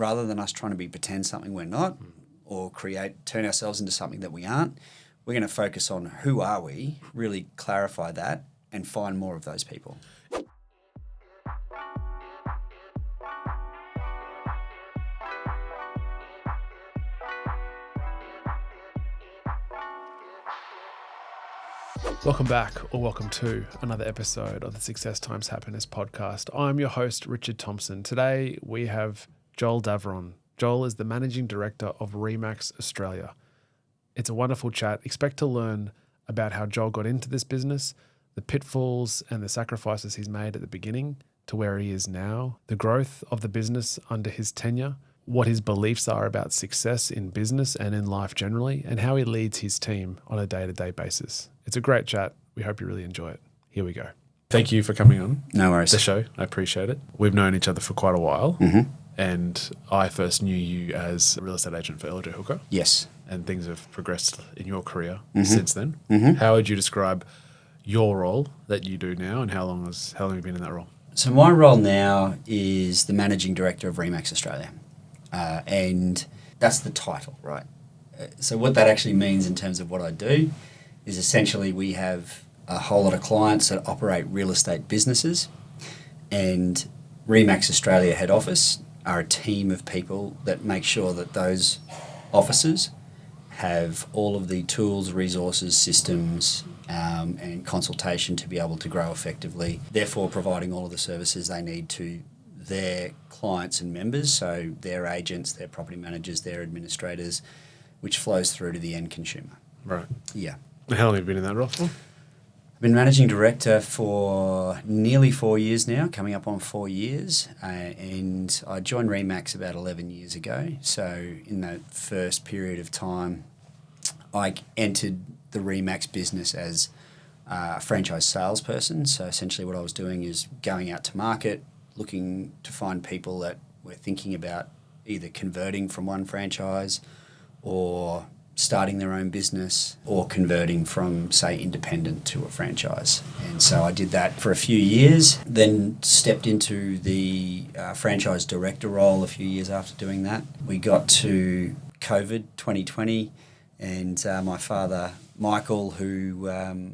rather than us trying to pretend something we're not or turn ourselves into something that we aren't, we're going to focus on who are we, really clarify that and find more of those people. Welcome back, or welcome to another episode of the Success Times Happiness podcast. I'm your host, Richard Thompson. Today we have Joel Davoren. Joel is the Managing Director of Remax Australia. It's a wonderful chat. Expect to learn about how Joel got into this business, the pitfalls and the sacrifices he's made at the beginning to where he is now, the growth of the business under his tenure, what his beliefs are about success in business and in life generally, and how he leads his team on a day-to-day basis. It's a great chat. We hope you really enjoy it. Here we go. Thank you for coming on No worries. the show. I appreciate it. We've known each other for quite a while, and I first knew you as a real estate agent for LJ Hooker. Yes. And things have progressed in your career since then. How would you describe your role that you do now, and how long have you been in that role? So my role now is the Managing Director of Remax Australia. And that's the title, right? So what that actually means in terms of what I do is essentially we have a whole lot of clients that operate real estate businesses, and Remax Australia head office are a team of people that make sure that those offices have all of the tools, resources, systems, and consultation to be able to grow effectively, therefore providing all of the services they need to their clients and members, so their agents, their property managers, their administrators, which flows through to the end consumer. Right. Yeah. How long have you been in that role for? I've been managing director for nearly 4 years now, coming up on 4 years, and I joined Remax about 11 years ago. So in that first period of time, I entered the Remax business as a franchise salesperson. So essentially what I was doing is going out to market, looking to find people that were thinking about either converting from one franchise or starting their own business or converting from, say, independent to a franchise. And so I did that for a few years, then stepped into the franchise director role a few years after doing that. We got to COVID 2020, and my father, Michael, who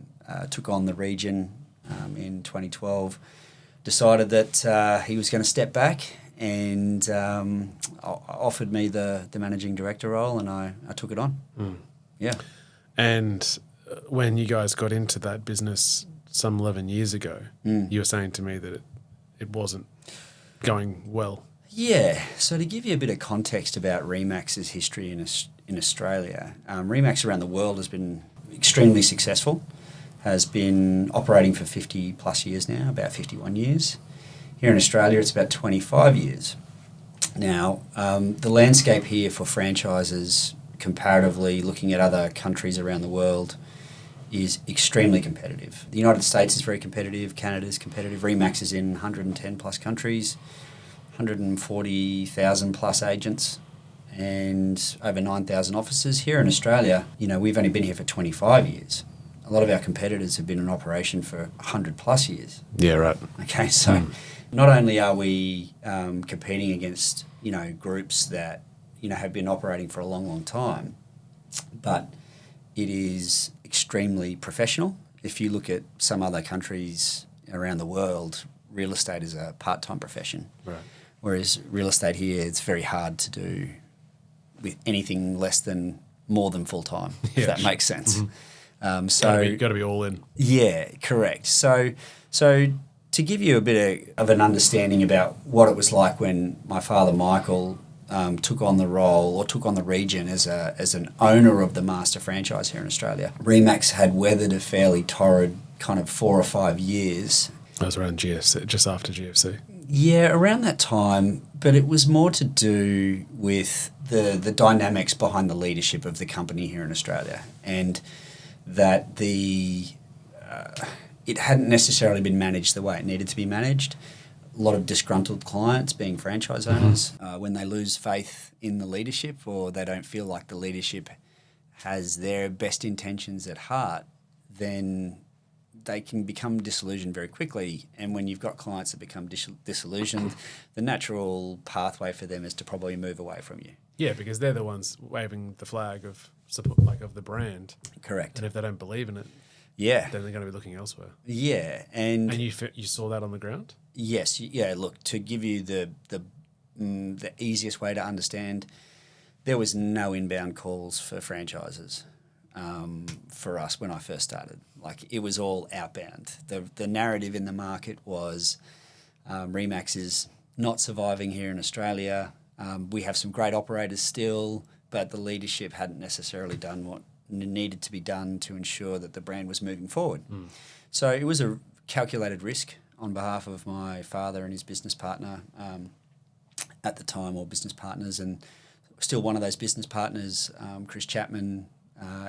took on the region in 2012, decided that he was going to step back and offered me the managing director role, and I took it on. Yeah. And when you guys got into that business some 11 years ago, you were saying to me that it wasn't going well. Yeah. So to give you a bit of context about Remax's history in Australia, Remax around the world has been extremely successful, has been operating for 50 plus years now, about 51 years. Here in Australia, it's about 25 years. Now, the landscape here for franchises, comparatively looking at other countries around the world, is extremely competitive. The United States is very competitive, Canada is competitive, Remax is in 110 plus countries, 140,000 plus agents, and over 9,000 offices. Here in Australia, we've only been here for 25 years. A lot of our competitors have been in operation for 100 plus years. Yeah, right. Okay, so not only are we competing against, groups that, have been operating for a long, long time, but it is extremely professional. If you look at some other countries around the world, real estate is a part-time profession. Right. Whereas real estate here, it's very hard to do with anything less than more than full-time, if that makes sense. So got to be all in. Yeah, correct. So to give you a bit of an understanding about what it was like when my father Michael took on the role or took on the region as an owner of the master franchise here in Australia, Remax had weathered a fairly torrid kind of 4 or 5 years. That was around GFC, just after GFC. Yeah, around that time, but it was more to do with the dynamics behind the leadership of the company here in Australia, and that it hadn't necessarily been managed the way it needed to be managed. A lot of disgruntled clients, being franchise owners, when they lose faith in the leadership or they don't feel like the leadership has their best intentions at heart, then they can become disillusioned very quickly. And when you've got clients that become disillusioned, the natural pathway for them is to probably move away from you. Yeah, because they're the ones waving the flag of support, like of the brand. Correct. And if they don't believe in it, yeah, then they're going to be looking elsewhere. Yeah, and you saw that on the ground. Yes, yeah. Look, to give you the easiest way to understand, there was no inbound calls for franchises for us when I first started. Like, it was all outbound. The narrative in the market was Remax is not surviving here in Australia. We have some great operators still, but the leadership hadn't necessarily done what needed to be done to ensure that the brand was moving forward. So it was a calculated risk on behalf of my father and his business partner at the time, or business partners, and still one of those business partners, Chris Chapman,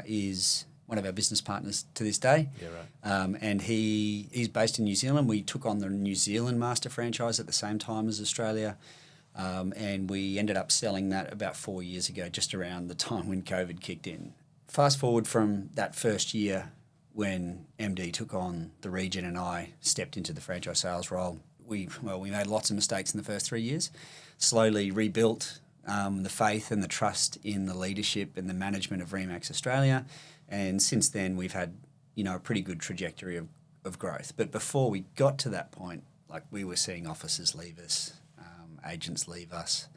is one of our business partners to this day. Yeah, right. And he's based in New Zealand. We took on the New Zealand master franchise at the same time as Australia, and we ended up selling that about 4 years ago, just around the time when COVID kicked in. Fast forward from that first year when MD took on the region and I stepped into the franchise sales role, we made lots of mistakes in the first 3 years, slowly rebuilt the faith and the trust in the leadership and the management of Remax Australia. And since then, we've had, a pretty good trajectory of growth. But before we got to that point, like, we were seeing officers leave us, agents leave us,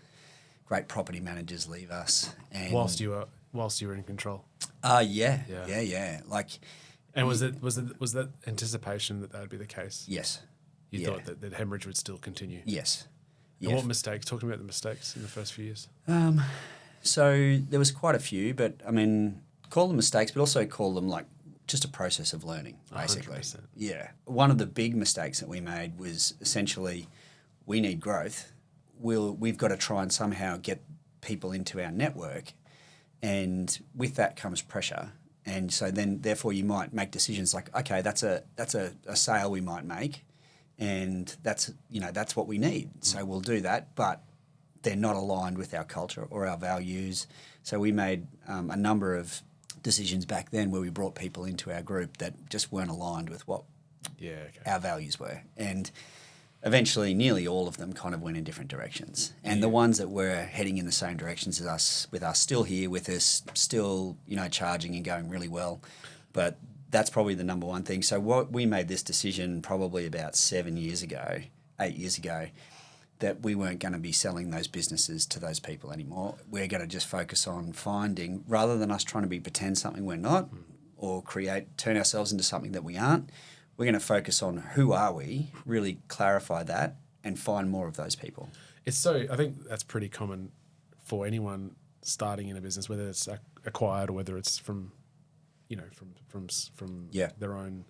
great property managers leave us. And whilst you were in control. Yeah. Like, and was that anticipation that would be the case? Yes. You thought that the hemorrhage would still continue? Yes. And what mistakes? Talk to me about the mistakes in the first few years. So there was quite a few, but I mean, call them mistakes, but also call them like just a process of learning, basically. 100%. Yeah. One of the big mistakes that we made was essentially, we need growth. We've got to try and somehow get people into our network, and with that comes pressure. And so then, therefore, you might make decisions like, okay, that's a sale we might make, and that's what we need. So we'll do that, but they're not aligned with our culture or our values. So we made a number of decisions back then where we brought people into our group that just weren't aligned with what our values were. And eventually, nearly all of them kind of went in different directions. And the ones that were heading in the same directions as us, with us still here with us, still, charging and going really well. But that's probably the number one thing. So we made this decision probably about 8 years ago, that we weren't going to be selling those businesses to those people anymore. We're going to just focus on finding, rather than us trying to pretend something we're not, or turn ourselves into something that we aren't, we're going to focus on who are we, really clarify that, and find more of those people. I think that's pretty common for anyone starting in a business, whether it's acquired or whether it's from their own,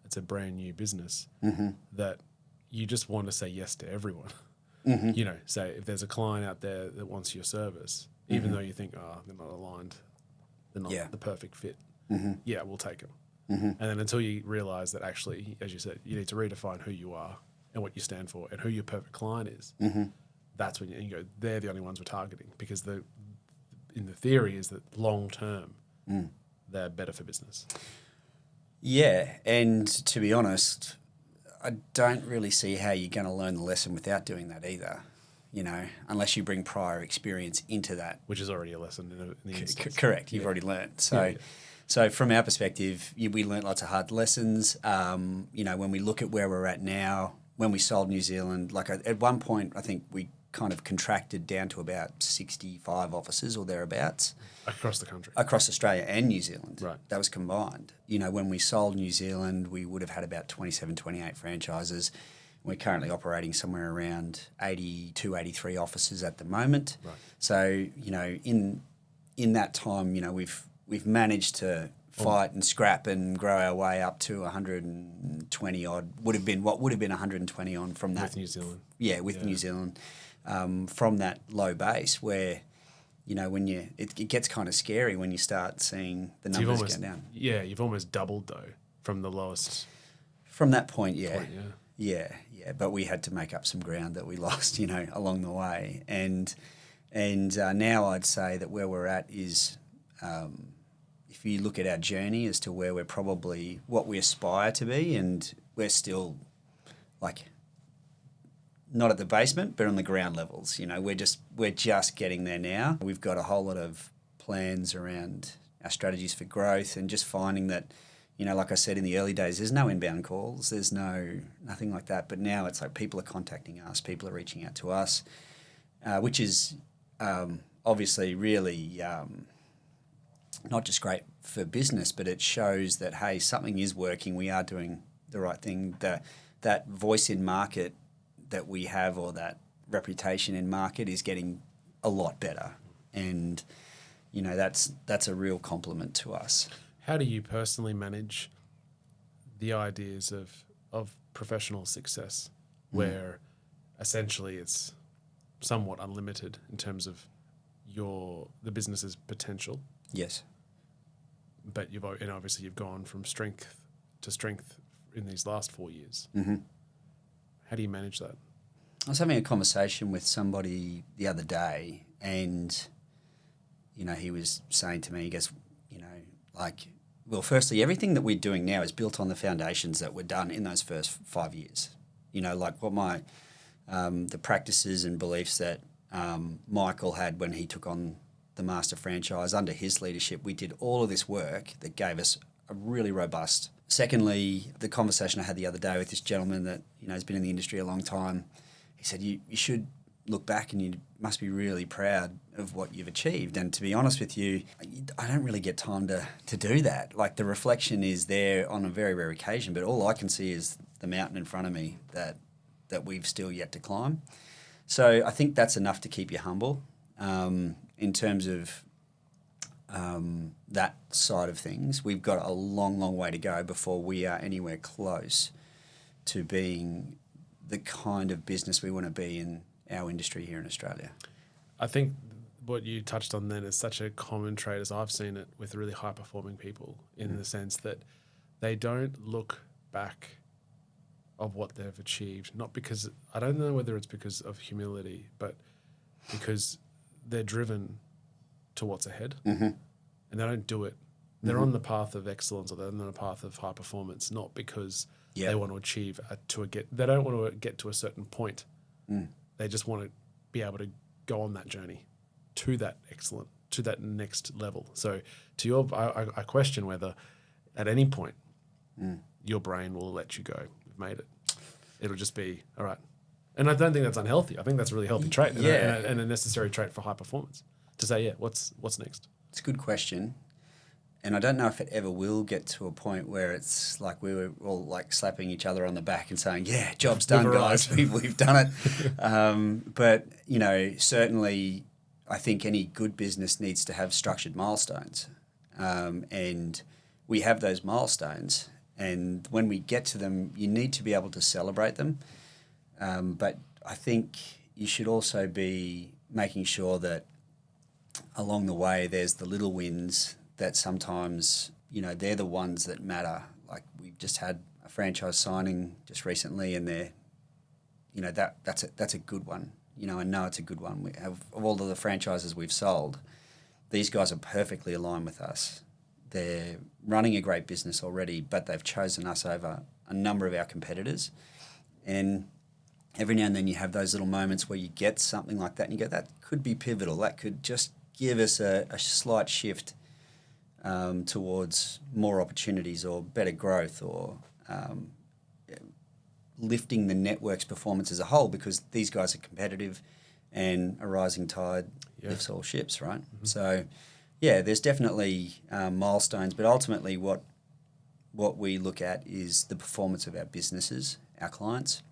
it's a brand new business, that you just want to say yes to everyone. Say if there's a client out there that wants your service, even though you think, they're not aligned, they're not the perfect fit, we'll take them. And then until you realise that actually, as you said, you need to redefine who you are and what you stand for and who your perfect client is, that's when you go, they're the only ones we're targeting, because in the theory is that long term, they're better for business. Yeah, and to be honest, I don't really see how you're going to learn the lesson without doing that either, unless you bring prior experience into that. Which is already a lesson in the instance. Correct, you've already learned. So from our perspective, we learnt lots of hard lessons. When we look at where we're at now, when we sold New Zealand, like at one point, I think we kind of contracted down to about 65 offices or thereabouts. Across the country. Across Australia and New Zealand. Right. That was combined. When we sold New Zealand, we would have had about 27, 28 franchises. We're currently operating somewhere around 82, 83 offices at the moment. Right. So, in that time, we've managed to fight and scrap and grow our way up to 120 odd. Would have been 120 on from that. With New Zealand. Yeah, with New Zealand. From that low base where, when it gets kind of scary when you start seeing the numbers go down. Yeah, you've almost doubled though from the lowest. From that point, yeah. But we had to make up some ground that we lost, along the way. And now I'd say that where we're at is if you look at our journey as to where we're probably what we aspire to be, and we're still like not at the basement, but on the ground levels. You know, we're just getting there now. We've got a whole lot of plans around our strategies for growth, and just finding that, you know, like I said in the early days, there's no inbound calls, there's nothing like that. But now it's like people are contacting us, people are reaching out to us, which is obviously really not just great for business, but it shows that, hey, something is working, we are doing the right thing. That voice in market that we have, or that reputation in market, is getting a lot better. And, you know, that's a real compliment to us. How do you personally manage the ideas of professional success, where essentially it's somewhat unlimited in terms of the business's potential? Yes. But obviously you've gone from strength to strength in these last 4 years. Mm-hmm. How do you manage that? I was having a conversation with somebody the other day, and, you know, he was saying to me, he goes, you know, like, well, firstly, everything that we're doing now is built on the foundations that were done in those first 5 years. You know, like what the practices and beliefs that Michael had when he took on the master franchise under his leadership. We did all of this work that gave us a really robust. Secondly, the conversation I had the other day with this gentleman that, you know, has been in the industry a long time, he said, you should look back and you must be really proud of what you've achieved. And to be honest with you, I don't really get time to do that. Like, the reflection is there on a very rare occasion, but all I can see is the mountain in front of me that we've still yet to climb. So I think that's enough to keep you humble. In terms of that side of things, we've got a long, long way to go before we are anywhere close to being the kind of business we want to be in our industry here in Australia. I think what you touched on then is such a common trait, as I've seen it with really high-performing people, in the sense that they don't look back of what they've achieved, not because, I don't know whether it's because of humility, but because they're driven to what's ahead, and they don't do it. They're on the path of excellence, or they're on the path of high performance, not because they want to achieve they don't want to get to a certain point. They just want to be able to go on that journey to that excellent, to that next level. So I question whether at any point your brain will let you go. We've made it. It'll just be, all right. And I don't think that's unhealthy. I think that's a really healthy trait and a necessary trait for high performance, to say, what's next? It's a good question. And I don't know if it ever will get to a point where it's like we were all like slapping each other on the back and saying, yeah, job's done, guys. We've done it. But, you know, certainly I think any good business needs to have structured milestones. And we have those milestones. And when we get to them, you need to be able to celebrate them. But I think you should also be making sure that along the way there's the little wins that sometimes, you know, they're the ones that matter. Like, we've just had a franchise signing just recently, and they're, you know, that's a good one. You know, I know it's a good one. We have, of all of the franchises we've sold, these guys are perfectly aligned with us. They're running a great business already, but they've chosen us over a number of our competitors. And every now and then you have those little moments where you get something like that and you go, that could be pivotal. That could just give us a slight shift towards more opportunities or better growth, or lifting the network's performance as a whole, because these guys are competitive and a rising tide lifts all ships, right? Mm-hmm. So, yeah, there's definitely milestones, but ultimately what we look at is the performance of our businesses, our clients.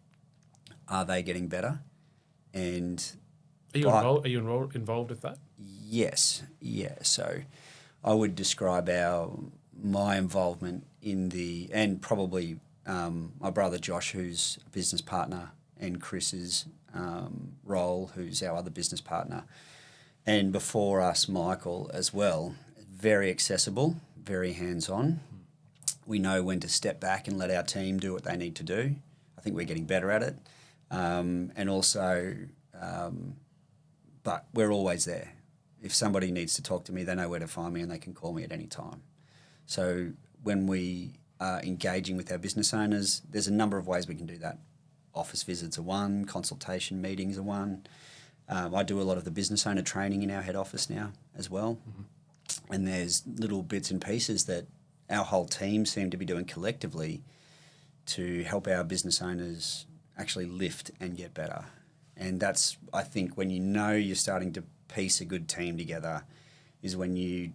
Are they getting better? And are you involved with that? Yes, yeah. So I would describe my involvement and probably my brother Josh, who's a business partner, and Chris's role, who's our other business partner, and before us, Michael as well. Very accessible, very hands-on. We know when to step back and let our team do what they need to do. I think we're getting better at it. And also, but we're always there. if somebody needs to talk to me, they know where to find me and they can call me at any time. So when we are engaging with our business owners, there's a number of ways we can do that. Office visits are one, consultation meetings are one. I do a lot of the business owner training in our head office now as well. Mm-hmm. And there's little bits and pieces that our whole team seem to be doing collectively to help our business owners actually lift and get better. And that's, I think, when you know you're starting to piece a good team together, is when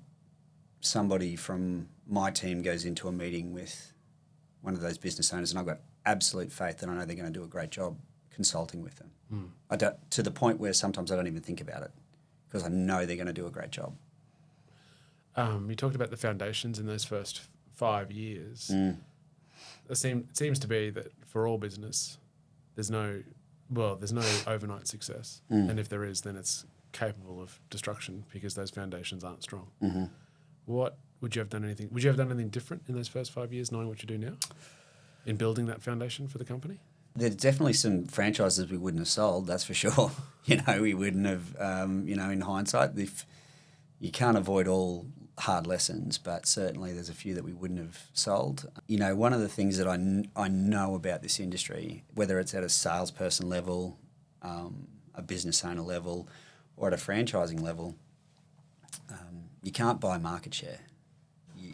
somebody from my team goes into a meeting with one of those business owners, and I've got absolute faith that I know they're going to do a great job consulting with them. To the point where sometimes I don't even think about it because I know they're going to do a great job. You talked about the foundations in those first 5 years. It seems to be that for all business, there's no overnight success. And if there is, then it's capable of destruction because those foundations aren't strong. Mm-hmm. Would you have done anything different in those first 5 years, knowing what you do now, in building that foundation for the company? There's definitely some franchises we wouldn't have sold, that's for sure. We wouldn't have, in hindsight, if you can't avoid all hard lessons, but certainly there's a few that we wouldn't have sold. One of the things that I know about this industry, whether it's at a salesperson level, a business owner level, or at a franchising level, you can't buy market share.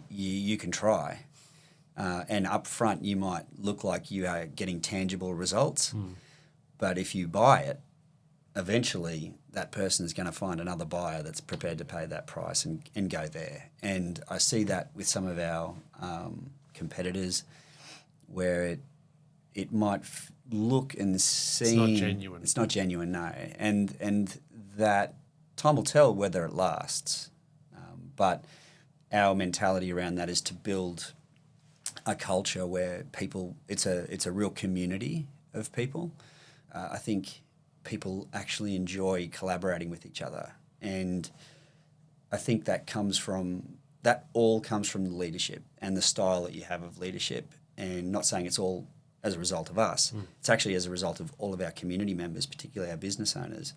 You can try. And up front, you might look like you are getting tangible results. But if you buy it, eventually that person is going to find another buyer that's prepared to pay that price and go there. And I see that with some of our competitors where it might look and seem... It's not genuine. It's not genuine, no. And that time will tell whether it lasts. But our mentality around that is to build a culture where it's a real community of people. I think people actually enjoy collaborating with each other, and I think that all comes from the leadership and the style that you have of leadership. And not saying it's all as a result of us, it's actually as a result of all of our community members, particularly our business owners,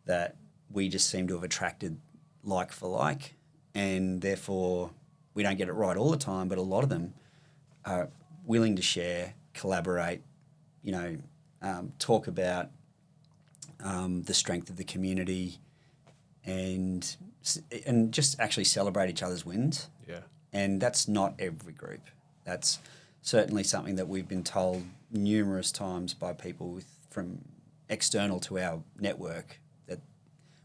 that we just seem to have attracted like for like, and therefore we don't get it right all the time, but a lot of them are willing to share, collaborate, talk about the strength of the community and just actually celebrate each other's wins. Yeah. And that's not every group. That's certainly something that we've been told numerous times by people from external to our network, that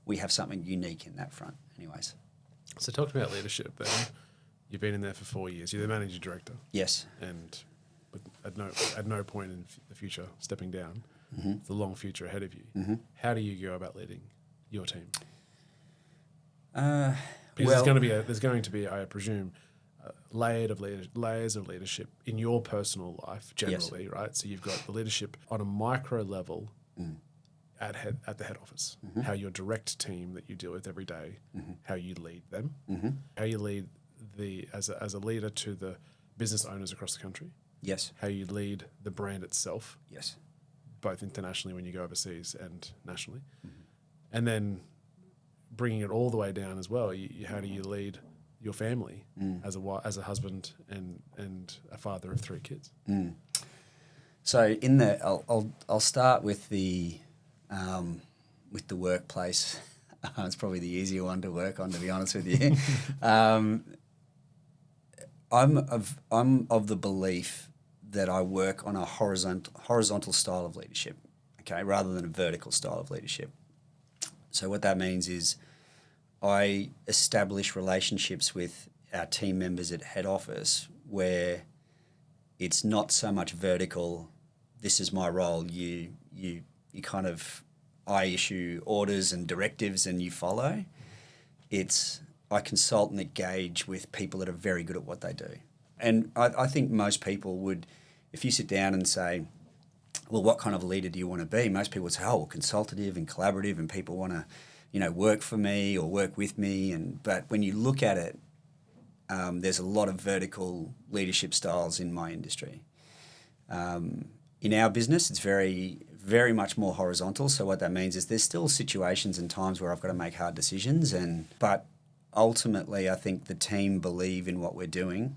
we have something unique in that front anyways. So talk to me about leadership then. You've been in there for 4 years. You're the managing director. Yes. And at no point in the future stepping down. Mm-hmm. The long future ahead of you. Mm-hmm. How do you go about leading your team? Because there's going to be, I presume, layers of leadership in your personal life generally, yes. Right? So you've got the leadership on a micro level at the head office, how your direct team that you deal with every day, how you lead them, how you lead as a leader to the business owners across the country. Yes. How you lead the brand itself. Yes. Both internationally when you go overseas and nationally. And then bringing it all the way down as well. How do you lead your family as a husband and a father of 3 kids? So I'll start with the workplace. It's probably the easier one to work on, to be honest with you. I'm of the belief that I work on a horizontal style of leadership, okay, rather than a vertical style of leadership. So what that means is I establish relationships with our team members at head office where it's not so much vertical, this is my role, you kind of, I issue orders and directives and you follow. It's I consult and engage with people that are very good at what they do. And I think most people would, if you sit down and say, well, what kind of leader do you want to be? Most people would say, oh, well, consultative and collaborative, and people want to, work for me or work with me. But when you look at it, there's a lot of vertical leadership styles in my industry. In our business, it's very, very much more horizontal. So what that means is there's still situations and times where I've got to make hard decisions, but ultimately I think the team believe in what we're doing.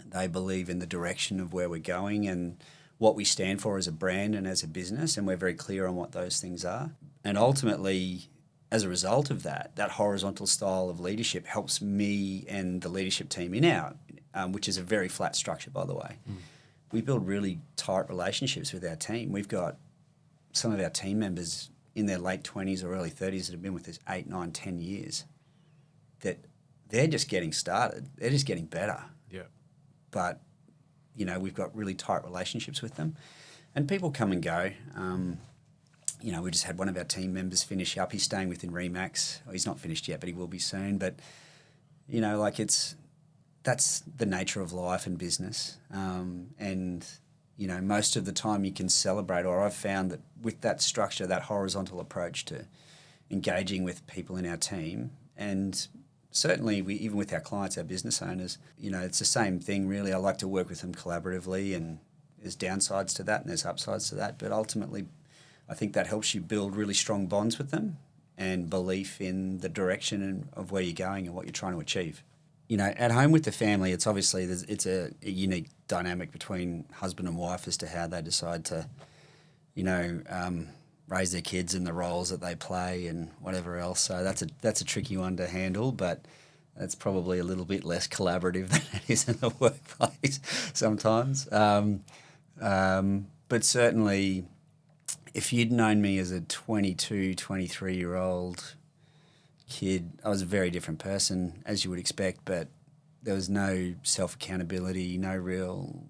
They believe in the direction of where we're going and what we stand for as a brand and as a business, and we're very clear on what those things are. And ultimately, as a result of that horizontal style of leadership helps me and the leadership team in our, which is a very flat structure, by the way. We build really tight relationships with our team. We've got some of our team members in their late 20s or early 30s that have been with us 8, 9, 10 years, that they're just getting started. They're just getting better. Yeah. But, we've got really tight relationships with them. And people come and go. We just had one of our team members finish up. He's staying within Remax. He's not finished yet, but he will be soon. But, that's the nature of life and business. Most of the time you can celebrate, or I've found that with that structure, that horizontal approach to engaging with people in our team, and certainly even with our clients, our business owners, it's the same thing really. I like to work with them collaboratively, and there's downsides to that and there's upsides to that. But ultimately, I think that helps you build really strong bonds with them and belief in the direction of where you're going and what you're trying to achieve. At home with the family, it's obviously it's a unique dynamic between husband and wife as to how they decide to, raise their kids and the roles that they play and whatever else. So that's a tricky one to handle, but it's probably a little bit less collaborative than it is in the workplace sometimes. But certainly, if you'd known me as a 22, 23-year-old kid, I was a very different person, as you would expect, but there was no self-accountability, no real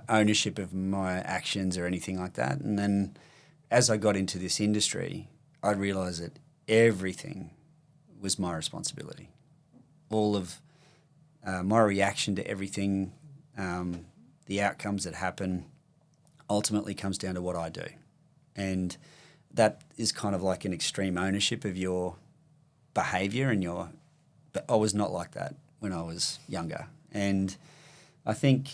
ownership of my actions or anything like that. And then as I got into this industry, I realised that everything was my responsibility. All of my reaction to everything, the outcomes that happen, ultimately comes down to what I do. And that is kind of like an extreme ownership of your behaviour but I was not like that when I was younger. And I think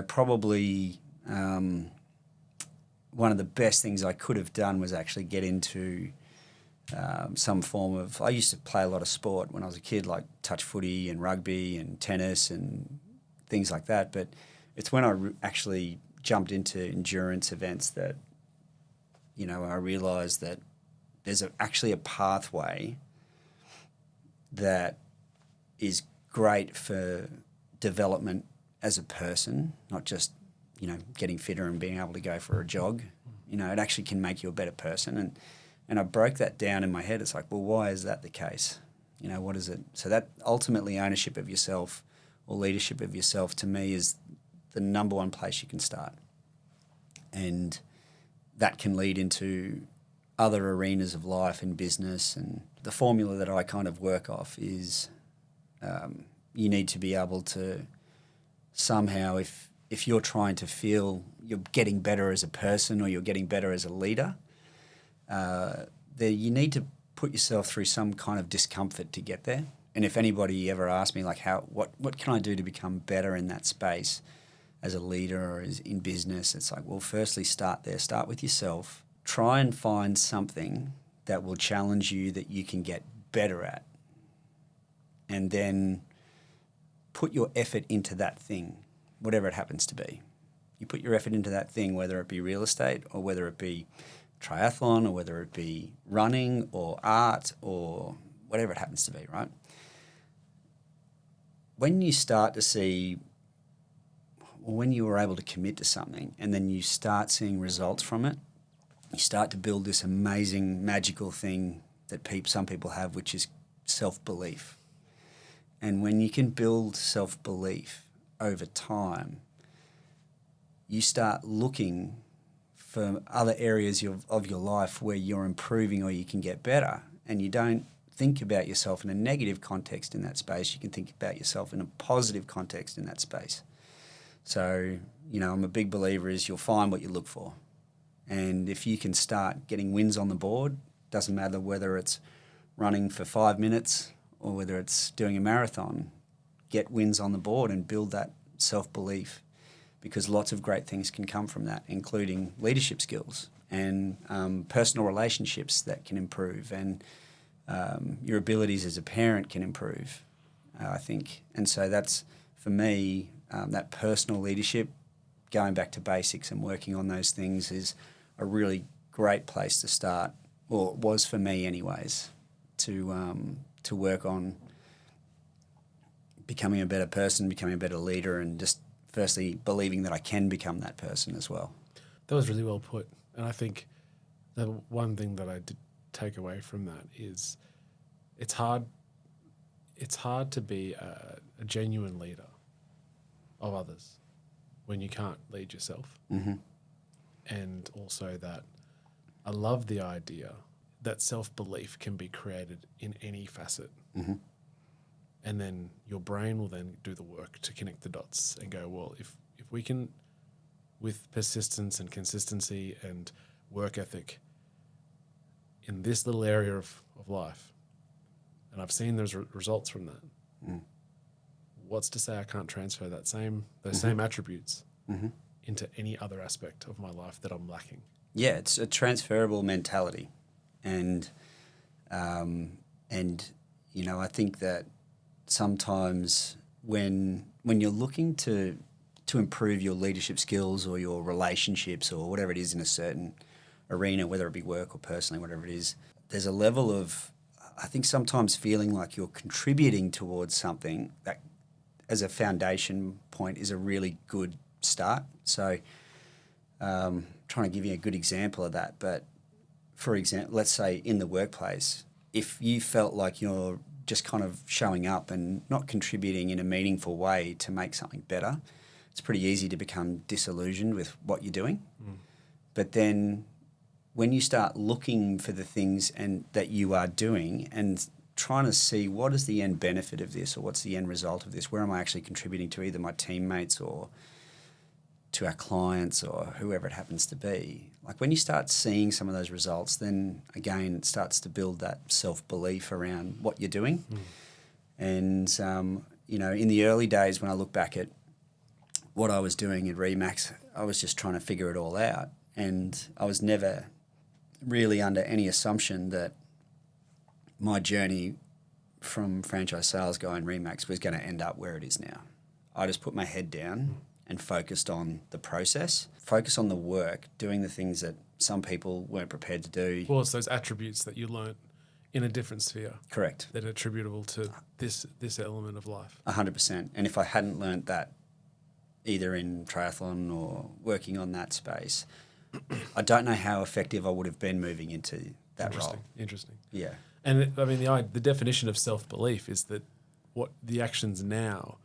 probably one of the best things I could have done was actually get into some form of... I used to play a lot of sport when I was a kid, like touch footy and rugby and tennis and things like that. But it's when I actually jumped into endurance events that, I realised that there's actually a pathway that is great for development as a person, not just, getting fitter and being able to go for a jog. It actually can make you a better person. And I broke that down in my head. It's like, well, why is that the case? What is it? So that ultimately ownership of yourself or leadership of yourself, to me, is the number one place you can start. And that can lead into other arenas of life and business. And the formula that I kind of work off is you need to be able to somehow, if you're trying to feel you're getting better as a person or you're getting better as a leader, you need to put yourself through some kind of discomfort to get there. And if anybody ever asks me, like, what can I do to become better in that space as a leader or in business, it's like, well, firstly, start there. Start with yourself. Try and find something that will challenge you that you can get better at. And then put your effort into that thing, whatever it happens to be. You put your effort into that thing, whether it be real estate or whether it be triathlon or whether it be running or art or whatever it happens to be, right? When you start to see, or when you are able to commit to something and then you start seeing results from it, you start to build this amazing, magical thing that some people have, which is self-belief. And when you can build self-belief over time, you start looking for other areas of your life where you're improving or you can get better. And you don't think about yourself in a negative context in that space. You can think about yourself in a positive context in that space. So, I'm a big believer is you'll find what you look for. And if you can start getting wins on the board, doesn't matter whether it's running for 5 minutes or whether it's doing a marathon, get wins on the board and build that self-belief because lots of great things can come from that, including leadership skills and personal relationships that can improve, and your abilities as a parent can improve, I think. And so that's, for me, that personal leadership, going back to basics and working on those things is a really great place to start, or it was for me anyways, to work on becoming a better person, becoming a better leader, and just firstly believing that I can become that person as well. That was really well put. And I think the one thing that I did take away from that is it's hard to be a genuine leader of others when you can't lead yourself. Mm-hmm. And also that I love the idea that self-belief can be created in any facet. Mm-hmm. And then your brain will then do the work to connect the dots and go, well, if we can, with persistence and consistency and work ethic in this little area of life, and I've seen those results from that, what's to say I can't transfer those same attributes into any other aspect of my life that I'm lacking? Yeah, it's a transferable mentality. And you know, I think that sometimes when you're looking to improve your leadership skills or your relationships or whatever it is in a certain arena, whether it be work or personally, whatever it is, there's a level of, I think, sometimes feeling like you're contributing towards something that as a foundation point is a really good start. So trying to give you a good example of that, but for example, let's say in the workplace, if you felt like you're just kind of showing up and not contributing in a meaningful way to make something better, it's pretty easy to become disillusioned with what you're doing. But then when you start looking for the things and that you are doing and trying to see what is the end benefit of this, or what's the end result of this, where am I actually contributing to either my teammates or to our clients or whoever it happens to be. Like when you start seeing some of those results, then again, it starts to build that self-belief around what you're doing. And, you know, in the early days when I look back at what I was doing at Remax, I was just trying to figure it all out. And I was never really under any assumption that my journey from franchise sales guy in Remax was going to end up where it is now. I just put my head down and focused on the process, focus on the work, doing the things that some people weren't prepared to do. Well, it's those attributes that you learnt in a different sphere. Correct. That are attributable to this element of life. 100%. And if I hadn't learnt that either in triathlon or working on that space, I don't know how effective I would have been moving into that role. Interesting. Yeah. And I mean, the definition of self-belief is that what the actions now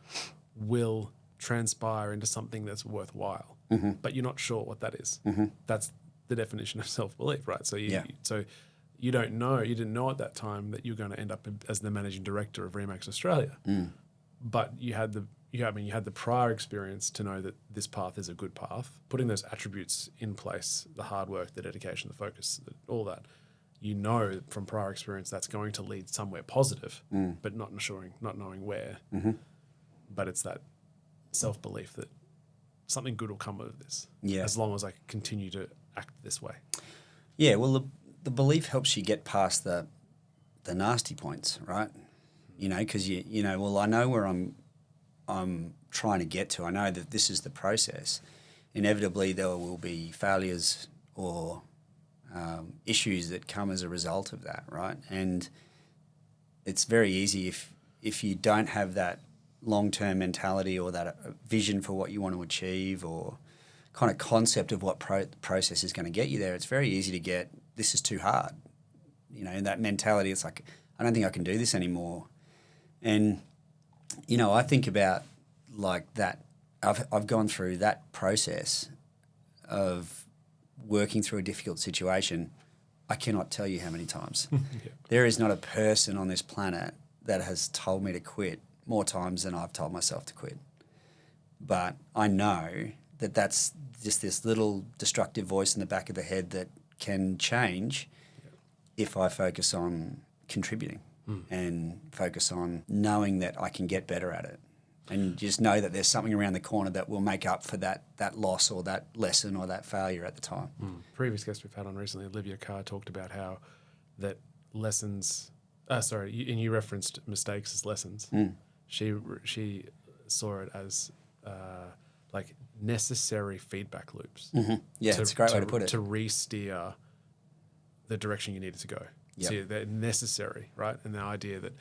will transpire into something that's worthwhile, but you're not sure what that is. That's the definition of self-belief, right? So you didn't know at that time that you're going to end up as the managing director of Remax Australia, but you had the prior experience to know that this path is a good path. Putting those attributes in place, the hard work, the dedication, the focus, all that, you know from prior experience that's going to lead somewhere positive, but not knowing where. But it's that self-belief that something good will come out of this, as long as I continue to act this way. Yeah, well, the belief helps you get past the nasty points, right? You know, because you know, well, I know where I'm trying to get to. I know that this is the process. Inevitably, there will be failures or issues that come as a result of that, right? And it's very easy if you don't have that long-term mentality or that vision for what you want to achieve or kind of concept of what process is going to get you there, it's very easy to get, this is too hard. You know, that mentality, it's like, I don't think I can do this anymore. And, you know, I think about like that, I've gone through that process of working through a difficult situation. I cannot tell you how many times. There is not a person on this planet that has told me to quit more times than I've told myself to quit. But I know that that's just this little destructive voice in the back of the head that can change if I focus on contributing and focus on knowing that I can get better at it. And just know that there's something around the corner that will make up for that loss or that lesson or that failure at the time. Previous guest we've had on recently, Olivia Carr, talked about how that lessons. You referenced mistakes as lessons. She saw it as like necessary feedback loops. Yeah, it's a great way to put it. To re-steer the direction you needed to go. Yep. So they're necessary, right? And the idea that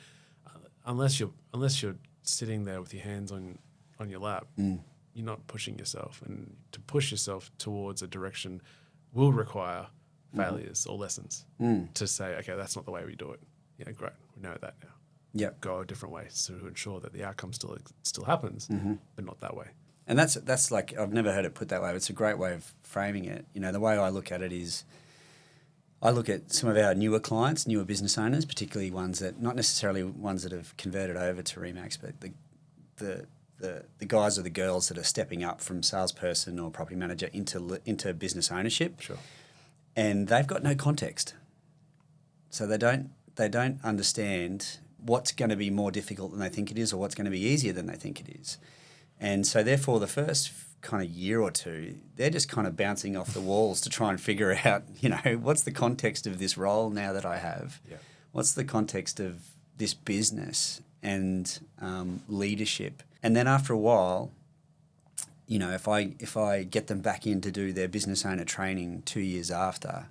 unless you're sitting there with your hands on your lap, you're not pushing yourself. And to push yourself towards a direction will require failures or lessons to say, okay, that's not the way we do it. Yeah, great. We know that now. Yep. Go a different way to ensure that the outcome still happens, but not that way. And that's like, I've never heard it put that way. It's a great way of framing it. You know, the way I look at it is, I look at some of our newer clients, newer business owners, particularly ones that, not necessarily ones that have converted over to Remax, but the guys or the girls that are stepping up from salesperson or property manager into business ownership. Sure. And they've got no context. So they don't understand what's going to be more difficult than they think it is or what's going to be easier than they think it is. And so therefore the first kind of year or two, they're just kind of bouncing off the walls to try and figure out, you know, what's the context of this role now that I have? Yeah. What's the context of this business and leadership? And then after a while, you know, if I get them back in to do their business owner training 2 years after,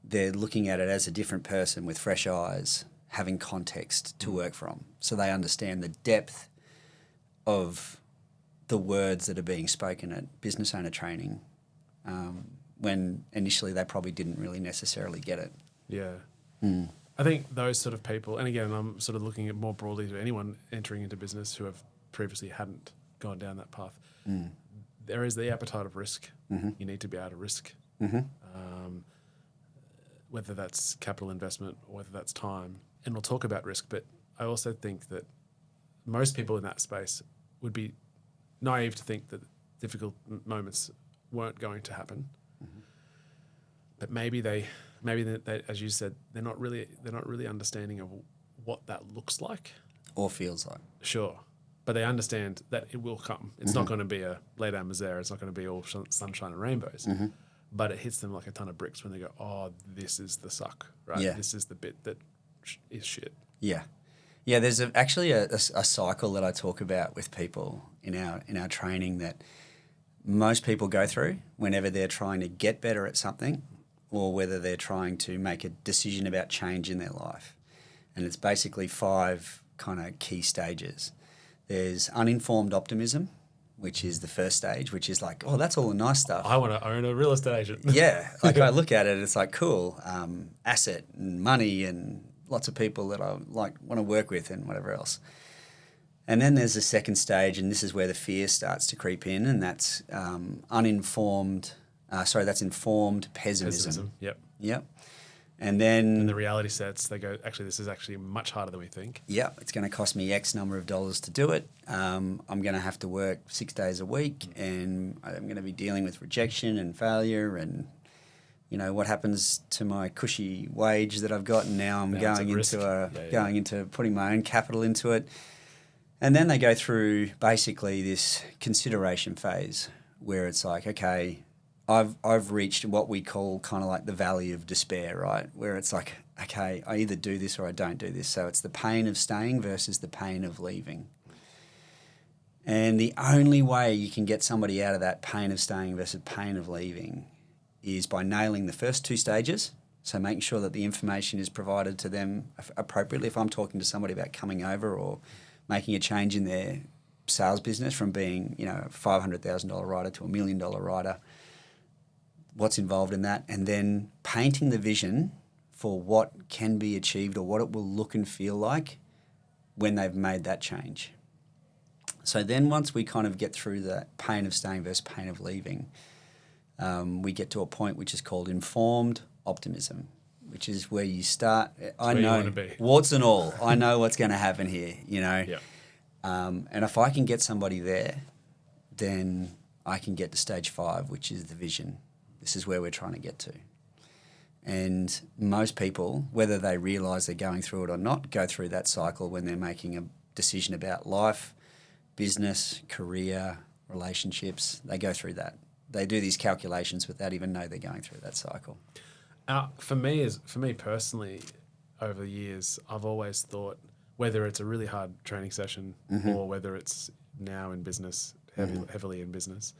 they're looking at it as a different person with fresh eyes, having context to work from. So they understand the depth of the words that are being spoken at business owner training, when initially they probably didn't really necessarily get it. Yeah. I think those sort of people, and again, I'm sort of looking at more broadly to anyone entering into business who have previously hadn't gone down that path. There is the appetite of risk. You need to be able to risk, whether that's capital investment or whether that's time. And we'll talk about risk, but I also think that most people in that space would be naive to think that difficult moments weren't going to happen. But maybe they, as you said, they're not really understanding of what that looks like Or feels like. Sure, but they understand that it will come. It's not going to be a lay down misère. It's not going to be all sunshine and rainbows. But it hits them like a ton of bricks when they go, "Oh, this is the suck, right? Yeah. This is the bit that is shit." Yeah. Yeah, there's actually a cycle that I talk about with people in our training that most people go through whenever they're trying to get better at something or whether they're trying to make a decision about change in their life. And it's basically 5 kind of key stages. There's uninformed optimism, which is the first stage, which is like, oh, that's all the nice stuff. I want to own a real estate agent. Yeah, like I look at it, it's like cool, asset and money and lots of people that I want to work with and whatever else. And then there's the second stage, and this is where the fear starts to creep in, and that's that's informed pessimism. Yep. And then... And the reality sets, they go, actually, this is actually much harder than we think. Yeah, it's going to cost me X number of dollars to do it. I'm going to have to work 6 days a week, and I'm going to be dealing with rejection and failure and... You know, what happens to my cushy wage that I've got, and now I'm going into putting my own capital into it. And then they go through basically this consideration phase where it's like, okay, I've reached what we call kind of like the valley of despair, right? Where it's like, okay, I either do this or I don't do this. So it's the pain of staying versus the pain of leaving. And the only way you can get somebody out of that pain of staying versus pain of leaving is by nailing the first 2 stages, so making sure that the information is provided to them appropriately. If I'm talking to somebody about coming over or making a change in their sales business from being, you know, a $500,000 rider to $1 million rider, what's involved in that, and then painting the vision for what can be achieved or what it will look and feel like when they've made that change. So then once we kind of get through the pain of staying versus pain of leaving, we get to a point which is called informed optimism, which is where you start. I know, warts and all, I know what's going to happen here, you know. Yeah. And if I can get somebody there, then I can get to stage 5, which is the vision. This is where we're trying to get to. And most people, whether they realise they're going through it or not, go through that cycle when they're making a decision about life, business, career, relationships, they go through that. They do these calculations without even know they're going through that cycle. For me personally, over the years, I've always thought, whether it's a really hard training session or whether it's now in business, heavily in business,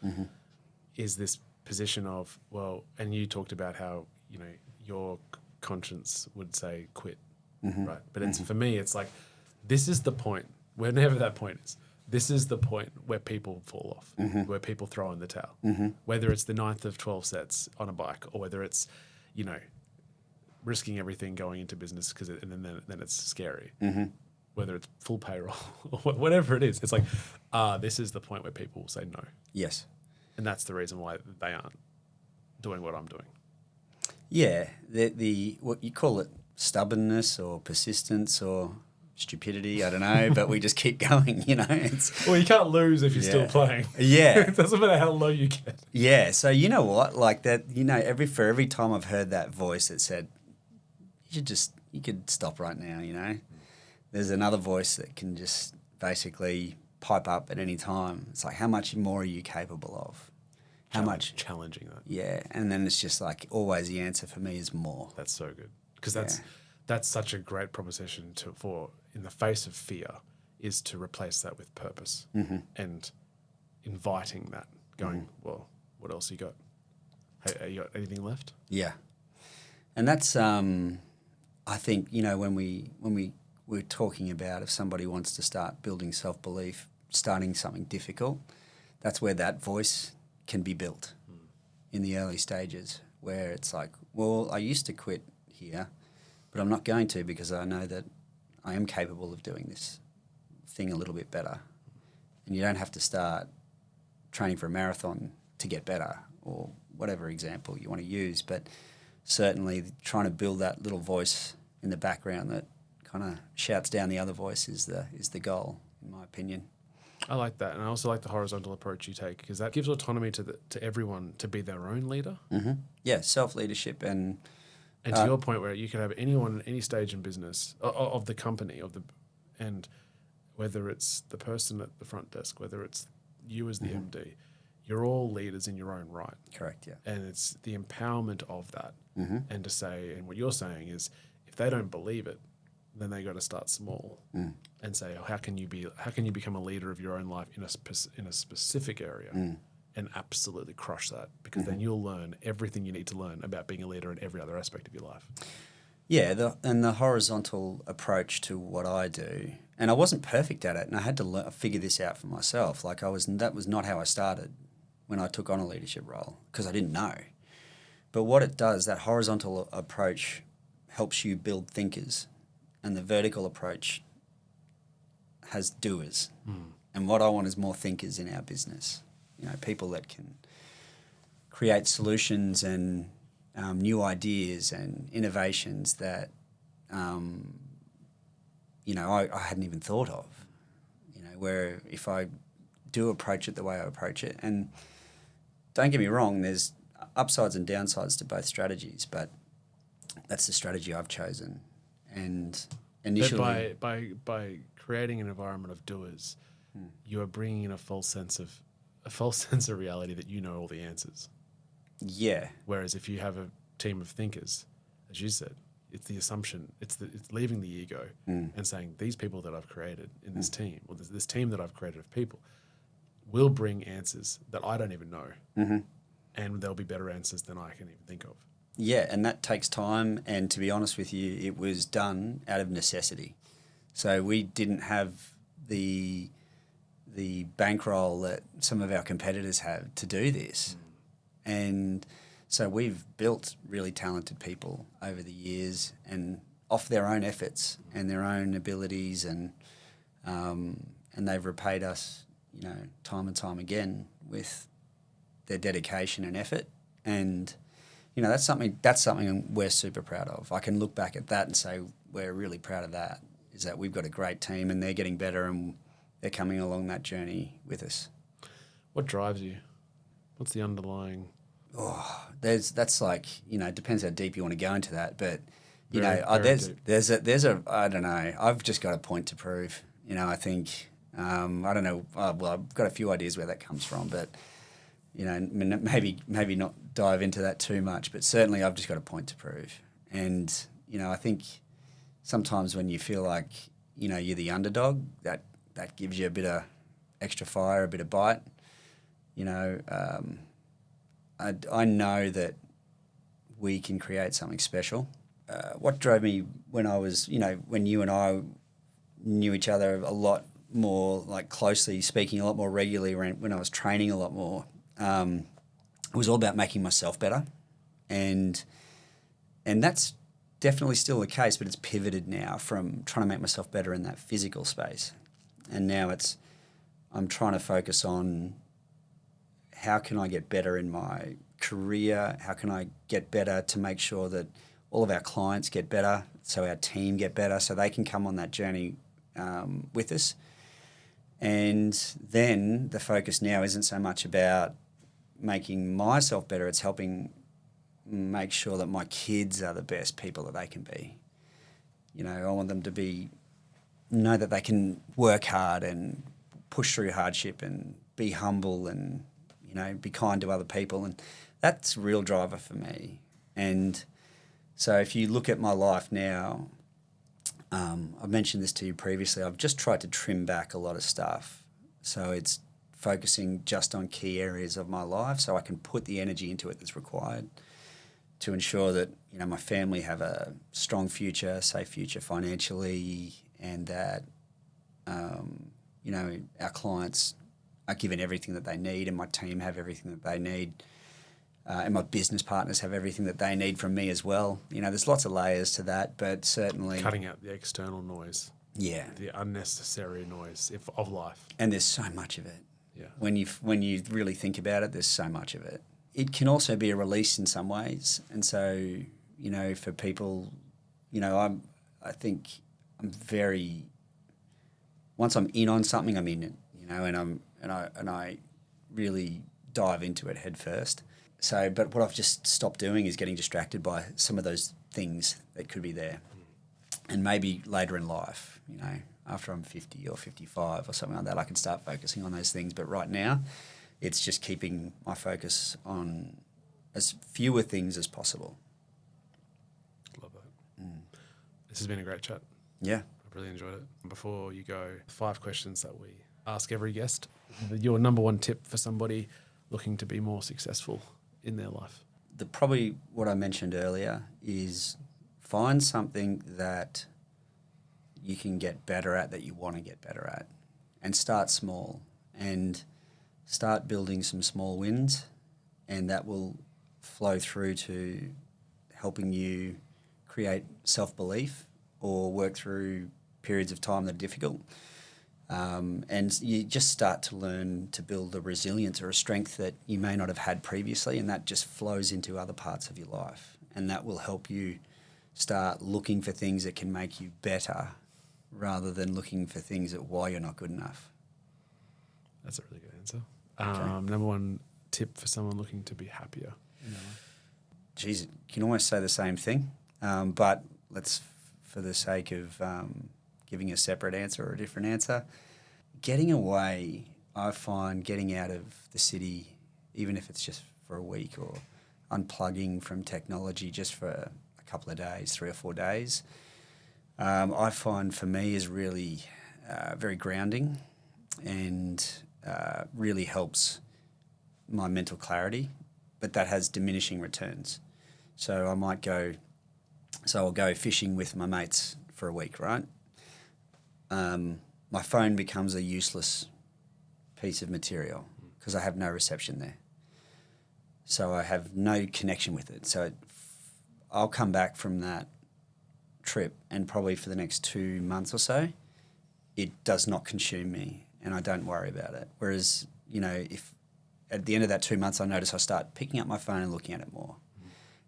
is this position of, well, and you talked about how, you know, your conscience would say quit, right? But it's for me, it's like, this is the point, whenever that point is, this is the point where people fall off, where people throw in the towel, whether it's the 9th of 12 sets on a bike or whether it's, you know, risking everything going into business and then it's scary, whether it's full payroll or whatever it is. It's like, this is the point where people will say no. Yes. And that's the reason why they aren't doing what I'm doing. Yeah, the what you call it, stubbornness or persistence or stupidity, I don't know, but we just keep going, you know. Well, you can't lose if you're still playing. Yeah. It doesn't matter how low you get. Yeah, so you know what, like that, you know, every time I've heard that voice that said, you could stop right now, you know. There's another voice that can just basically pipe up at any time. It's like, how much more are you capable of? How much? Challenging that. Yeah, and then it's just like, always the answer for me is more. That's so good. Because that's such a great proposition for in the face of fear, is to replace that with purpose and inviting that, going, well, what else you got? Hey, you got anything left? Yeah. And that's, I think, you know, when we're talking about if somebody wants to start building self-belief, starting something difficult, that's where that voice can be built in the early stages, where it's like, well, I used to quit here, but I'm not going to, because I know that I am capable of doing this thing a little bit better. And you don't have to start training for a marathon to get better, or whatever example you want to use, but certainly trying to build that little voice in the background that kind of shouts down the other voice is the goal, in my opinion. I like that, and I also like the horizontal approach you take, because that gives autonomy to everyone to be their own leader. Yeah, self-leadership and to your point, where you can have anyone at any stage in business of the company and whether it's the person at the front desk, whether it's you as the MD, you're all leaders in your own right. Correct. Yeah. And it's the empowerment of that, and to say, and what you're saying is, if they don't believe it, then they got to start small and say, how can you become a leader of your own life in a specific area, and absolutely crush that, because then you'll learn everything you need to learn about being a leader in every other aspect of your life. Yeah, the horizontal approach to what I do, and I wasn't perfect at it, and I had to figure this out for myself. Like that was not how I started when I took on a leadership role, because I didn't know. But what it does, that horizontal approach helps you build thinkers, and the vertical approach has doers. And what I want is more thinkers in our business. You know, people that can create solutions and new ideas and innovations that, you know, I hadn't even thought of. You know, where if I do approach it the way I approach it, and don't get me wrong, there's upsides and downsides to both strategies, but that's the strategy I've chosen. And initially, but by creating an environment of doers, you are bringing in a false sense of reality that you know all the answers. Yeah. Whereas if you have a team of thinkers, as you said, it's the assumption, it's leaving the ego and saying, these people that I've created in this team, or this team that I've created of people, will bring answers that I don't even know, and they'll be better answers than I can even think of. Yeah, and that takes time, and to be honest with you, it was done out of necessity. So we didn't have the bankroll that some of our competitors have to do this. And so we've built really talented people over the years, and off their own efforts and their own abilities, and they've repaid us, you know, time and time again with their dedication and effort. And you know, that's something we're super proud of. I can look back at that and say we're really proud of that, is that we've got a great team and they're getting better and they're coming along that journey with us. What drives you? What's the underlying? That's like, you know, it depends how deep you want to go into that, but you Very know, deep. there's a I don't know, I've just got a point to prove. You know, I think I don't know. Well, I've got a few ideas where that comes from, but maybe not dive into that too much. But certainly, I've just got a point to prove. And I think sometimes when you feel like you're the underdog, that gives you a bit of extra fire, a bit of bite. I know that we can create something special. What drove me when I was, when you and I knew each other a lot more, like closely, speaking a lot more regularly, when I was training a lot more, it was all about making myself better, and that's definitely still the case, but it's pivoted now from trying to make myself better in that physical space, and now I'm trying to focus on how can I get better in my career, how can I get better to make sure that all of our clients get better, so our team get better, so they can come on that journey with us. And then the focus now isn't so much about making myself better, it's helping make sure that my kids are the best people that they can be. I want them to know that they can work hard and push through hardship and be humble and, be kind to other people. And that's a real driver for me. And so if you look at my life now, I've mentioned this to you previously, I've just tried to trim back a lot of stuff. So it's focusing just on key areas of my life so I can put the energy into it that's required to ensure that, my family have a strong future, safe future financially, and that, our clients are given everything that they need, and my team have everything that they need. And my business partners have everything that they need from me as well. There's lots of layers to that, but certainly cutting out the external noise. Yeah. The unnecessary noise of life. And there's so much of it. Yeah. When you really think about it, there's so much of it. It can also be a release in some ways. And so, for people, I think I'm very, once I'm in on something, I'm in it, and I really dive into it head first. So, but what I've just stopped doing is getting distracted by some of those things that could be there. And maybe later in life, after I'm 50 or 55 or something like that, I can start focusing on those things. But right now, it's just keeping my focus on as fewer things as possible. Love that. This has been a great chat. Yeah. I've really enjoyed it. Before you go, 5 questions that we ask every guest. Your number one tip for somebody looking to be more successful in their life? Probably what I mentioned earlier is find something that you can get better at, that you want to get better at, and start small and start building some small wins, and that will flow through to helping you create self-belief or work through periods of time that are difficult. And you just start to learn to build a resilience or a strength that you may not have had previously, and that just flows into other parts of your life. And that will help you start looking for things that can make you better rather than looking for things that why you're not good enough. That's a really good answer. Okay. Number one tip for someone looking to be happier in their life? Geez, you can almost say the same thing, but let's, for the sake of giving a separate answer or a different answer, getting away, I find getting out of the city, even if it's just for a week, or unplugging from technology just for a couple of days, 3 or 4 days, I find for me is really very grounding and really helps my mental clarity, but that has diminishing returns. So I'll go fishing with my mates for a week, right? My phone becomes a useless piece of material because I have no reception there. So I have no connection with it. So I'll come back from that trip, and probably for the next 2 months or so, it does not consume me and I don't worry about it. Whereas, if at the end of that 2 months I notice I start picking up my phone and looking at it more,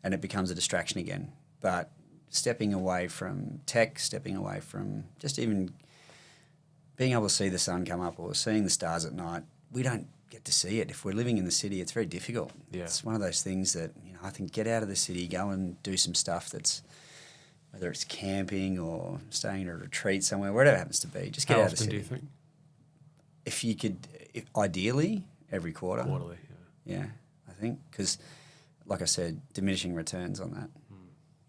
and it becomes a distraction again. But stepping away from tech, stepping away from just even being able to see the sun come up or seeing the stars at night, we don't get to see it. If we're living in the city, it's very difficult. Yeah. It's one of those things that, I think get out of the city, go and do some stuff that's, whether it's camping or staying in a retreat somewhere, whatever it happens to be, just get How out of the often city. do you think? if you could, ideally, every quarter. Quarterly, yeah. Yeah, I think, because, like I said, diminishing returns on that.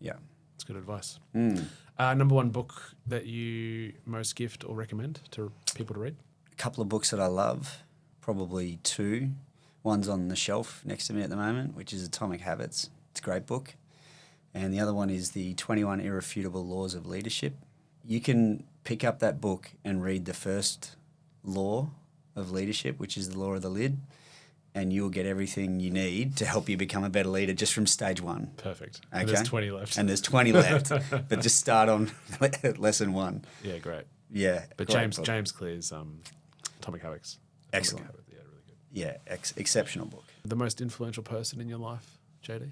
Yeah. That's good advice. Mm. Number one book that you most gift or recommend to people to read? A couple of books that I love, probably two. One's on the shelf next to me at the moment, which is Atomic Habits. It's a great book. And the other one is the 21 Irrefutable Laws of Leadership. You can pick up that book and read the first law of leadership, which is the law of the lid, and you'll get everything you need to help you become a better leader just from stage one. Perfect. Okay? And there's 20 left. And there's 20 left, but just start on lesson one. Yeah, great. Yeah. But great James Clear's Atomic Habits. Excellent. Atomic Habits, yeah, really good. Yeah, exceptional book. The most influential person in your life, JD?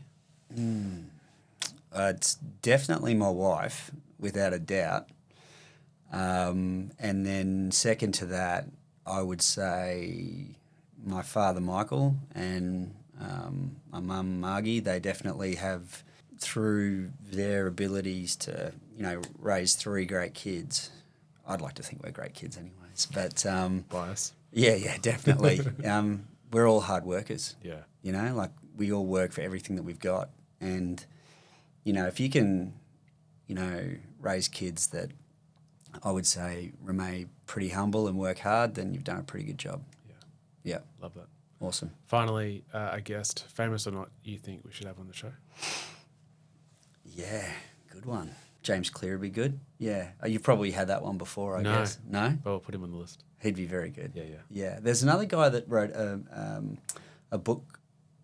It's definitely my wife, without a doubt. And then second to that, I would say my father, Michael, and my mum, Margie. They definitely have, through their abilities to, raise three great kids. I'd like to think we're great kids anyways. But Bias. yeah, definitely. We're all hard workers. Yeah. Like we all work for everything that we've got. And, if you can, raise kids that I would say remain pretty humble and work hard, then you've done a pretty good job. Yeah. Love that. Awesome. Finally, a guest, famous or not, you think we should have on the show? Yeah, good one. James Clear would be good. Yeah. You've probably had that one before, I No. guess. No? But we'll put him on the list. He'd be very good. Yeah. Yeah. There's another guy that wrote a book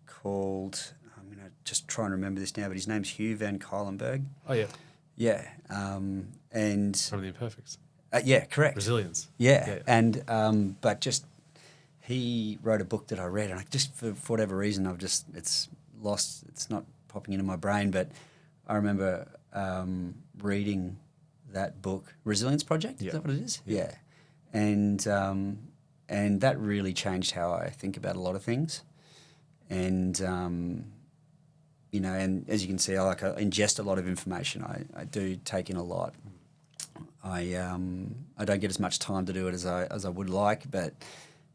called, I'm going to just try and remember this now, but his name's Hugh Van Cuylenberg. Oh, yeah. Yeah. And From the Imperfects. yeah, correct. Resilience. Yeah. And but just he wrote a book that I read, and I just for whatever reason it's lost. It's not popping into my brain, but I remember reading that book, Resilience Project. Is that what it is? Yeah. And that really changed how I think about a lot of things. And and as you can see, I ingest a lot of information. I do take in a lot. I don't get as much time to do it as I would like, but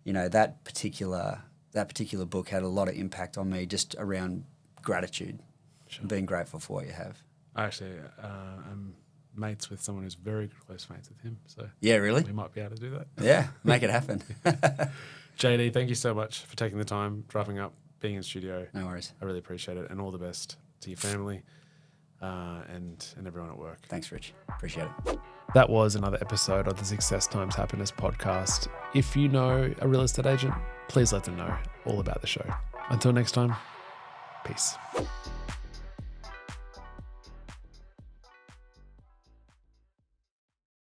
that particular book had a lot of impact on me just around gratitude, and being grateful for what you have. I actually am mates with someone who's very close mates with him, so yeah, really, we might be able to do that. Yeah, make it happen. JD, thank you so much for taking the time, driving up, being in studio. No worries. I really appreciate it, and all the best to your family and everyone at work. Thanks, Rich. Appreciate it. That was another episode of the Success Times Happiness podcast. If you know a real estate agent, please let them know all about the show. Until next time, peace.